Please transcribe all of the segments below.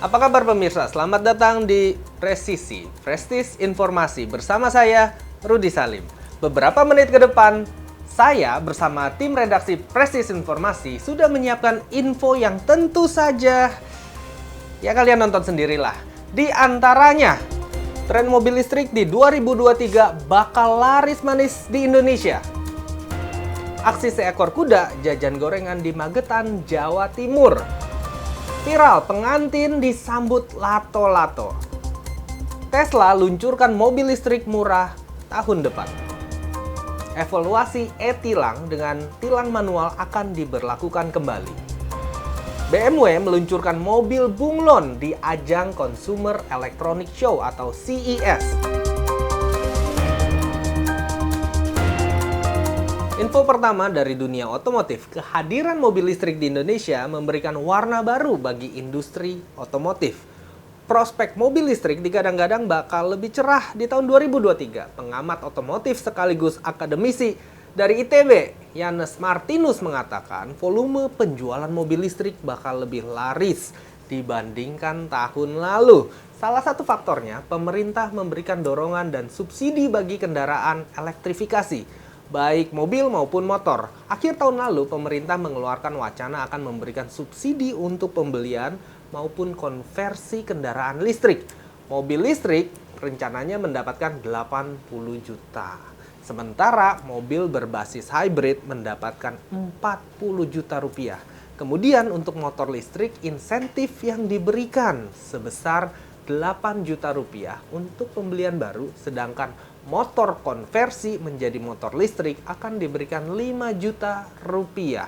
Apa kabar pemirsa? Selamat datang di Presisi, Prestis Informasi bersama saya, Rudi Salim. Beberapa menit ke depan, saya bersama tim redaksi Prestis Informasi sudah menyiapkan info yang tentu saja ya kalian nonton sendirilah. Di antaranya, tren mobil listrik di 2023 bakal laris manis di Indonesia. Aksi seekor kuda jajan gorengan di Magetan, Jawa Timur. Viral, pengantin disambut lato-lato. Tesla luncurkan mobil listrik murah tahun depan. Evaluasi e-tilang dengan tilang manual akan diberlakukan kembali. BMW meluncurkan mobil bunglon di ajang Consumer Electronic Show atau CES. Info pertama dari dunia otomotif, kehadiran mobil listrik di Indonesia memberikan warna baru bagi industri otomotif. Prospek mobil listrik digadang-gadang bakal lebih cerah di tahun 2023. Pengamat otomotif sekaligus akademisi dari ITB, Yannes Martinus mengatakan volume penjualan mobil listrik bakal lebih laris dibandingkan tahun lalu. Salah satu faktornya, pemerintah memberikan dorongan dan subsidi bagi kendaraan elektrifikasi, baik mobil maupun motor. Akhir tahun lalu, pemerintah mengeluarkan wacana akan memberikan subsidi untuk pembelian maupun konversi kendaraan listrik. Mobil listrik rencananya mendapatkan 80 juta. Sementara mobil berbasis hybrid mendapatkan 40 juta rupiah. Kemudian untuk motor listrik, insentif yang diberikan sebesar 8 juta rupiah untuk pembelian baru, sedangkan motor konversi menjadi motor listrik akan diberikan 5 juta rupiah.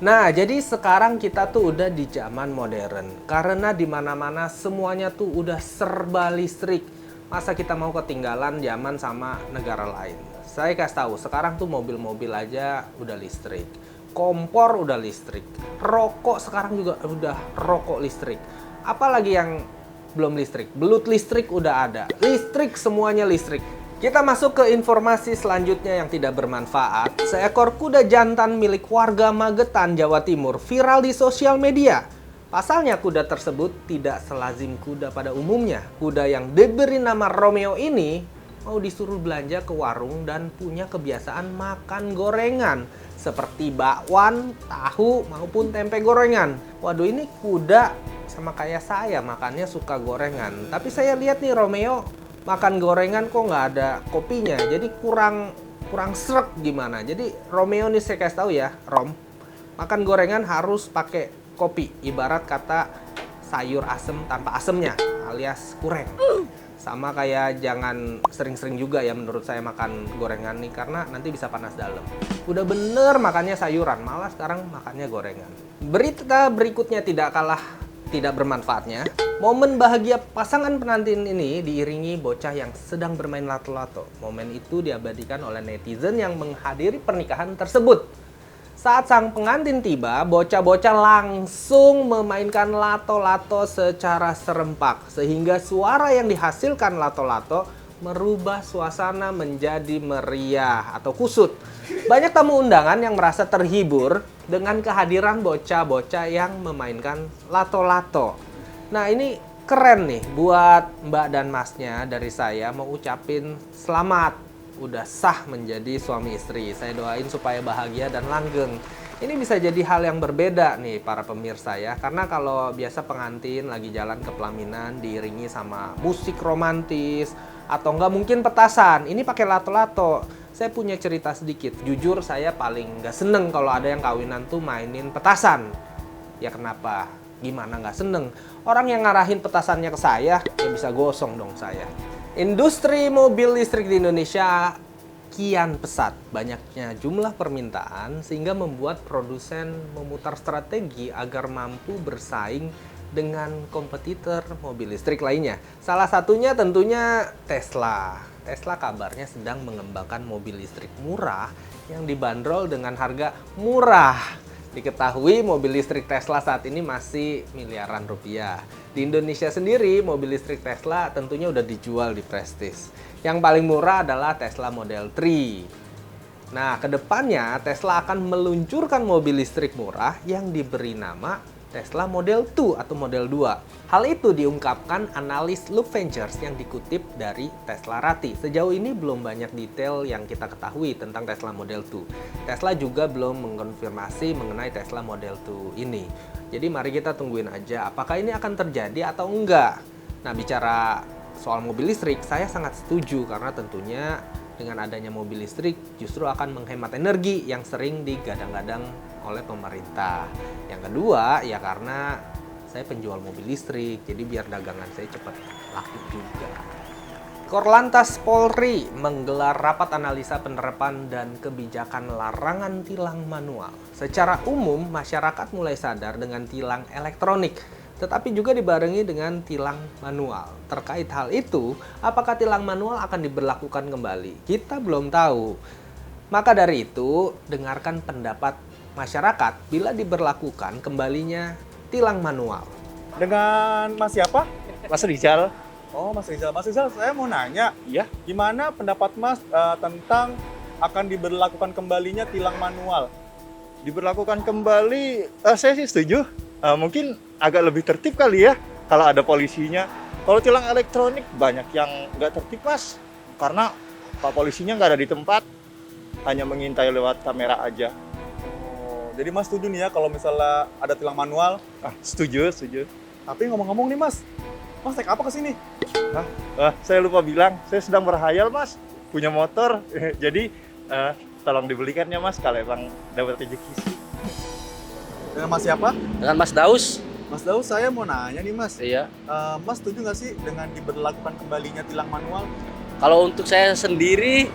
Nah, jadi sekarang kita tuh udah di zaman modern. Karena di mana-mana semuanya tuh udah serba listrik. Masa kita mau ketinggalan zaman sama negara lain? Saya kasih tahu, sekarang tuh mobil-mobil aja udah listrik. Kompor udah listrik. Rokok sekarang juga udah rokok listrik. Apalagi yang belum listrik? Belut listrik udah ada. Listrik, semuanya listrik. Kita masuk ke informasi selanjutnya yang tidak bermanfaat. Seekor kuda jantan milik warga Magetan, Jawa Timur viral di sosial media. Pasalnya kuda tersebut tidak selazim kuda pada umumnya. Kuda yang diberi nama Romeo ini mau disuruh belanja ke warung dan punya kebiasaan makan gorengan seperti bakwan, tahu, maupun tempe gorengan. Waduh, ini kuda sama kayak saya, makannya suka gorengan. Tapi saya lihat nih Romeo makan gorengan kok nggak ada kopinya, jadi kurang srek gimana. Jadi Romeo nih saya kasih tahu ya, Rom, makan gorengan harus pakai kopi. Ibarat kata sayur asem tanpa asemnya, alias kureng. Sama kayak jangan sering-sering juga ya menurut saya makan gorengan nih, karena nanti bisa panas dalam. Udah bener makannya sayuran, malah sekarang makannya gorengan. Berita berikutnya tidak kalah tidak bermanfaatnya. Momen bahagia pasangan pengantin ini diiringi bocah yang sedang bermain lato-lato. Momen itu diabadikan oleh netizen yang menghadiri pernikahan tersebut. Saat sang pengantin tiba, bocah-bocah langsung memainkan lato-lato secara serempak, sehingga suara yang dihasilkan lato-lato merubah suasana menjadi meriah atau kusut. Banyak tamu undangan yang merasa terhibur dengan kehadiran bocah-bocah yang memainkan lato-lato. Nah, ini keren nih buat Mbak dan Masnya. Dari saya mau ucapin selamat, udah sah menjadi suami istri. Saya doain supaya bahagia dan langgeng. Ini bisa jadi hal yang berbeda nih para pemirsa ya. Karena kalau biasa pengantin lagi jalan ke pelaminan diiringi sama musik romantis atau enggak mungkin petasan. Ini pakai lato-lato. Saya punya cerita sedikit. Jujur saya paling nggak seneng kalau ada yang kawinan tuh mainin petasan. Ya kenapa? Gimana nggak seneng? Orang yang ngarahin petasannya ke saya, ya bisa gosong dong saya. Industri mobil listrik di Indonesia kian pesat. Banyaknya jumlah permintaan sehingga membuat produsen memutar strategi agar mampu bersaing dengan kompetitor mobil listrik lainnya. Salah satunya tentunya Tesla. Tesla kabarnya sedang mengembangkan mobil listrik murah yang dibanderol dengan harga murah. Diketahui mobil listrik Tesla saat ini masih miliaran rupiah. Di Indonesia sendiri, mobil listrik Tesla tentunya udah dijual di Prestige. Yang paling murah adalah Tesla Model 3. Nah, kedepannya Tesla akan meluncurkan mobil listrik murah yang diberi nama Tesla Model 2 atau Model 2. Hal itu diungkapkan analis Loop Ventures yang dikutip dari Tesla Rati. Sejauh ini belum banyak detail yang kita ketahui tentang Tesla Model 2. Tesla juga belum mengkonfirmasi mengenai Tesla Model 2 ini. Jadi mari kita tungguin aja apakah ini akan terjadi atau enggak. Nah, bicara soal mobil listrik, saya sangat setuju karena tentunya dengan adanya mobil listrik justru akan menghemat energi yang sering digadang-gadang oleh pemerintah. Yang kedua, ya karena saya penjual mobil listrik, jadi biar dagangan saya cepat laku juga. Korlantas Polri menggelar rapat analisa penerapan dan kebijakan larangan tilang manual. Secara umum, masyarakat mulai sadar dengan tilang elektronik, tetapi juga dibarengi dengan tilang manual. Terkait hal itu, apakah tilang manual akan diberlakukan kembali? Kita belum tahu. Maka dari itu, dengarkan pendapat masyarakat bila diberlakukan kembalinya tilang manual. Dengan Mas siapa? Mas Rizal. Oh, Mas Rizal. Mas Rizal, saya mau nanya, Iya. gimana pendapat Mas tentang akan diberlakukan kembalinya tilang manual? Diberlakukan kembali, saya sih setuju. Mungkin agak lebih tertib kali ya kalau ada polisinya. Kalau tilang elektronik banyak yang nggak tertib, Mas. Karena Pak polisinya nggak ada di tempat, hanya mengintai lewat kamera aja. Oh, jadi Mas setuju nih ya kalau misalnya ada tilang manual. Setuju. Tapi ngomong-ngomong nih Mas naik apa ke sini? Saya lupa bilang, saya sedang berhayal, Mas. Punya motor, jadi tolong dibelikannya, Mas, kalau emang dapat rezeki sih. Dengan Mas siapa? Dengan Mas Daus. Mas Daus, saya mau nanya nih Mas. Iya. Mas setuju nggak sih dengan diberlakukan kembalinya tilang manual? Kalau untuk saya sendiri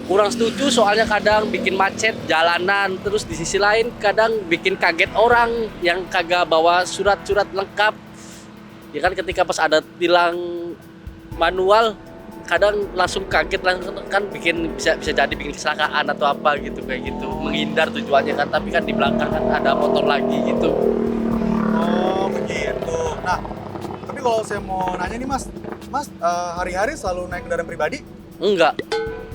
kurang setuju, soalnya kadang bikin macet jalanan, terus di sisi lain kadang bikin kaget orang yang kagak bawa surat-surat lengkap. Ya kan ketika pas ada tilang manual kadang langsung kaget, langsung kan bisa jadi bikin kecelakaan atau apa gitu, kayak gitu. Menghindar tujuannya kan, tapi kan di belakang kan ada motor lagi gitu. Oh, begitu. Nah, tapi kalau saya mau nanya nih Mas hari-hari selalu naik kendaraan pribadi? Enggak,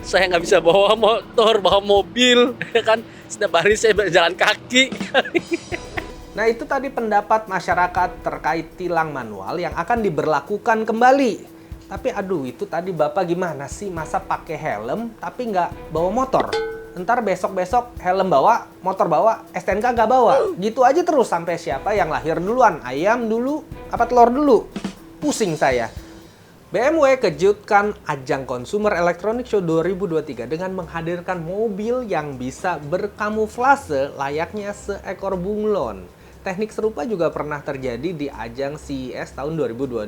saya nggak bisa bawa motor, bawa mobil, ya kan. Setiap hari saya berjalan kaki. Nah, itu tadi pendapat masyarakat terkait tilang manual yang akan diberlakukan kembali. Tapi aduh, itu tadi Bapak gimana sih? Masa pakai helm tapi nggak bawa motor? Ntar besok-besok helm bawa, motor bawa, STNK nggak bawa. Gitu aja terus sampai siapa yang lahir duluan? Ayam dulu, apa telur dulu? Pusing saya. BMW kejutkan ajang Consumer Electronic Show 2023 dengan menghadirkan mobil yang bisa berkamuflase layaknya seekor bunglon. Teknik serupa juga pernah terjadi di ajang CES tahun 2022.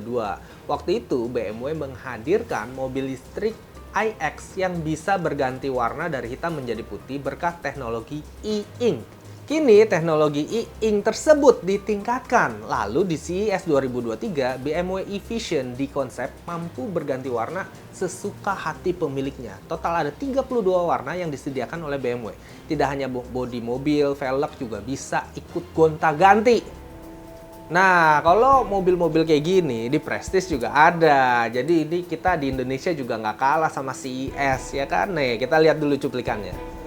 Waktu itu BMW menghadirkan mobil listrik iX yang bisa berganti warna dari hitam menjadi putih berkat teknologi e-ink. Kini teknologi e-ink tersebut ditingkatkan. Lalu di CES 2023, BMW e-Vision dikonsep mampu berganti warna sesuka hati pemiliknya. Total ada 32 warna yang disediakan oleh BMW. Tidak hanya bodi mobil, velg juga bisa ikut gonta-ganti. Nah, kalau mobil-mobil kayak gini di Prestige juga ada. Jadi ini kita di Indonesia juga nggak kalah sama CES, ya kan? Nih, kita lihat dulu cuplikannya.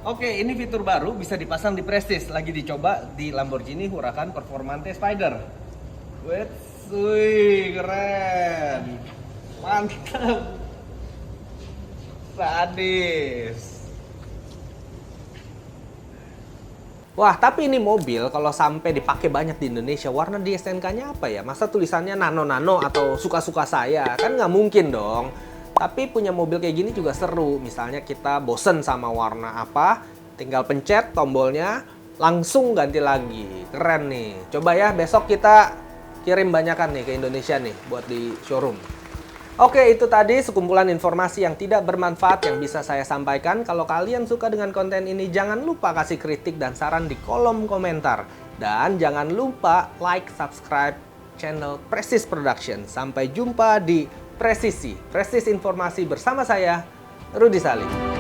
Oke, ini fitur baru bisa dipasang di Prestige. Lagi dicoba di Lamborghini Huracan Performante Spider. Wih, keren. Mantap. Sadis. Wah, tapi ini mobil kalau sampai dipakai banyak di Indonesia, warna di STNK-nya apa ya? Masa tulisannya nano-nano atau suka-suka saya? Kan nggak mungkin dong. Tapi punya mobil kayak gini juga seru. Misalnya kita bosen sama warna apa, tinggal pencet tombolnya, langsung ganti lagi. Keren nih. Coba ya, besok kita kirim banyakan nih ke Indonesia nih, buat di showroom. Oke, itu tadi sekumpulan informasi yang tidak bermanfaat yang bisa saya sampaikan. Kalau kalian suka dengan konten ini, jangan lupa kasih kritik dan saran di kolom komentar. Dan jangan lupa like, subscribe channel Prestige Production. Sampai jumpa di Presisi, Prestige Informasi bersama saya, Rudi Salim.